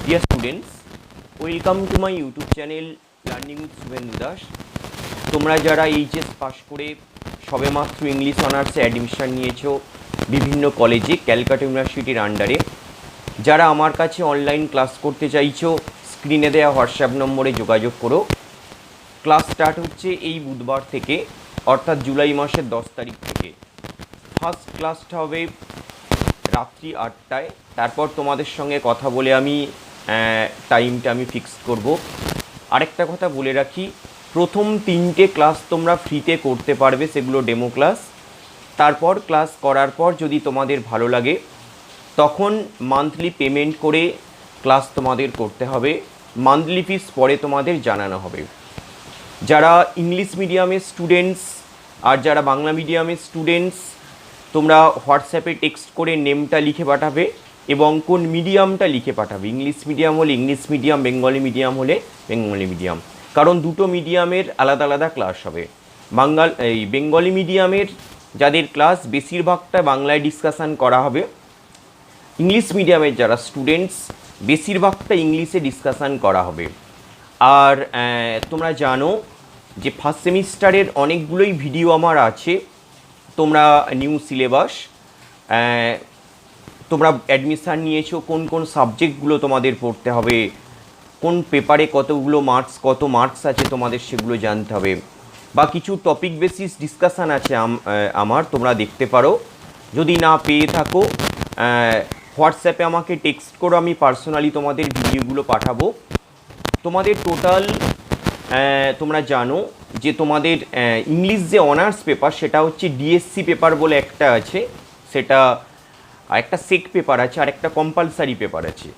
Dear students, welcome to my YouTube channel Learning with Subhendu Das। তোমরা যারা HS pass করে সবেমাত্র English অনার্সে অ্যাডমিশন নিয়েছো বিভিন্ন কলেজে ক্যালকাটা ইউনিভার্সিটির আন্ডারে, যারা আমার কাছে অনলাইন ক্লাস করতে চাইছো স্ক্রিনে দেওয়া হোয়াটসঅ্যাপ নম্বরে যোগাযোগ করো। ক্লাস স্টার্ট হচ্ছে এই বুধবার থেকে, অর্থাৎ জুলাই মাসের 10 তারিখ থেকে। ফার্স্ট ক্লাসটা হবে রাত্রি 8টায়। তারপর তোমাদের সঙ্গে কথা বলে আমি টাইমটা আমি ফিক্স করব। আরেকটা কথা বলে রাখি, প্রথম 3টে ক্লাস তোমরা ফ্রিতে করতে পারবে, সেগুলো ডেমো ক্লাস। তারপর ক্লাস করার পর যদি তোমাদের ভালো লাগে তখন মান্থলি পেমেন্ট করে ক্লাস তোমাদের করতে হবে। মান্থলি ফিস পরে তোমাদের জানানো হবে। যারা ইংলিশ মিডিয়ামের স্টুডেন্টস আর যারা বাংলা মিডিয়ামের স্টুডেন্টস, তোমরা হোয়াটসঅ্যাপে টেক্সট করে নেমটা লিখে পাঠাবে এবং কোন মিডিয়ামটা লিখে পাঠাবে। ইংলিশ মিডিয়াম হলে ইংলিশ মিডিয়াম, বেঙ্গলি মিডিয়াম হলে বেঙ্গলি মিডিয়াম, কারণ দুটো মিডিয়ামের আলাদা আলাদা ক্লাস হবে। বেঙ্গলি মিডিয়ামের যাদের ক্লাস বেশিরভাগটা বাংলায় ডিসকাশান করা হবে। ইংলিশ মিডিয়ামের যারা স্টুডেন্টস বেশিরভাগটা ইংলিশে ডিসকাশান করা হবে। আর তোমরা জানো যে ফার্স্ট সেমিস্টারের অনেকগুলোই ভিডিও আমার আছে। তোমরা নিউ সিলেবাস, তোমরা অ্যাডমিশান নিয়েছো, কোন কোন সাবজেক্টগুলো তোমাদের পড়তে হবে, কোন পেপারে কত মার্কস আছে তোমাদের সেগুলো জানতে হবে, বা কিছু টপিক বেসিস ডিসকাশান আছে আমার, তোমরা দেখতে পারো। যদি না পেয়ে থাকো হোয়াটসঅ্যাপে আমাকে টেক্সট করো, আমি পার্সোনালি তোমাদের ভিডিওগুলো পাঠাবো। তোমাদের টোটাল তোমরা জানো যে তোমাদের ইংলিশ যে অনার্স পেপার সেটা হচ্ছে ডিএসসি পেপার বলে একটা আছে, সেটা একটা সেক পেপার আছে, আর একটা কম্পালসারি পেপার আছে।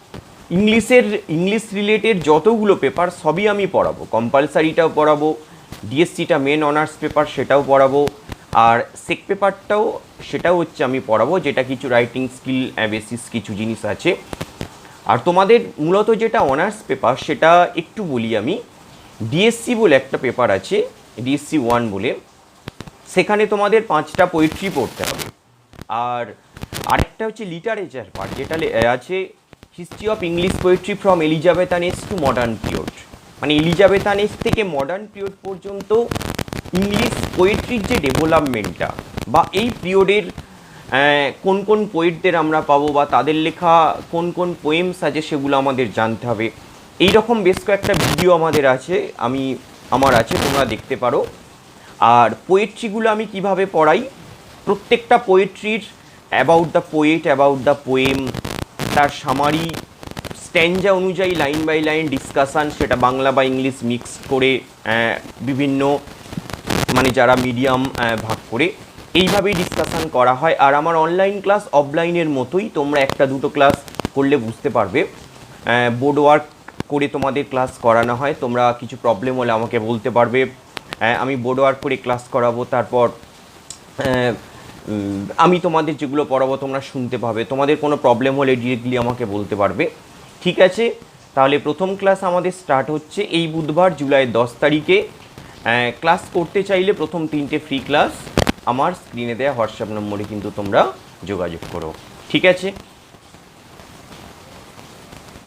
ইংলিশ রিলেটেড যতগুলো পেপার সবই আমি পড়াবো। কম্পালসারিটাও পড়াবো, ডিএসসিটা মেন অনার্স পেপার সেটাও পড়াবো, আর সেক পেপারটাও সেটাও হচ্ছে আমি পড়াবো, যেটা কিছু রাইটিং স্কিল বেসিস কিছু জিনিস আছে। আর তোমাদের মূলত যেটা অনার্স পেপার সেটা একটু বলি আমি। ডিএসসি বলে একটা পেপার আছে, ডিএসসি 1 বলে, সেখানে তোমাদের 5টা পোয়েট্রি পড়তে হবে। আর আরেকটা হচ্ছে লিটারেচার পার্ট, যেটা আছে history of English poetry from Elizabethan age to modern period. মানে এলিজাবেথান এজ থেকে মডার্ন পিরিয়ড পর্যন্ত ইংলিশ পোয়েট্রির যে ডেভেলপমেন্টটা, বা এই পিরিয়ডের কোন কোন পোয়েটদের আমরা পাবো, বা তাদের লেখা কোন কোন পোয়েমস আছে সেগুলো আমাদের জানতে হবে। এই রকম বেশ কয়েকটা ভিডিও আমাদের আছে, আমার আছে, তোমরা দেখতে পারো। আর পোয়েট্রিগুলো আমি কিভাবে পড়াই, প্রত্যেকটা পোয়েট্রির about the poet, about the poem, তার সামারি, স্ট্যান্জা অনুযায়ী লাইন বাই লাইন ডিসকাশান, সেটা বাংলা বা ইংলিশ মিক্স করে বিভিন্ন মানে যারা মিডিয়াম ভাগ করে এইভাবেই ডিসকাশান করা হয়। আর আমার অনলাইন ক্লাস অফলাইনের মতোই, তোমরা একটা দুটো ক্লাস করলে বুঝতে পারবে। বোর্ড ওয়ার্ক করে তোমাদের ক্লাস করানো হয়, তোমরা কিছু প্রবলেম হলে আমাকে বলতে পারবে, আমি বোর্ড ওয়ার্ক করে ক্লাস করাবো। তারপর আমি তোমাদের যেগুলো পড়াবো তোমরা শুনতে পাবে। তোমাদের কোনো প্রবলেম হলে ডিরেক্টলি আমাকে বলতে পারবে। ঠিক আছে, তাহলে প্রথম ক্লাস আমাদের স্টার্ট হচ্ছে এই বুধবার জুলাই 10 তারিখে। ক্লাস করতে চাইলে প্রথম 3টে ফ্রি ক্লাস আমার স্ক্রিনে দেওয়া হোয়াটসঅ্যাপ নম্বরে কিন্তু তোমরা যোগাযোগ করো। ঠিক আছে।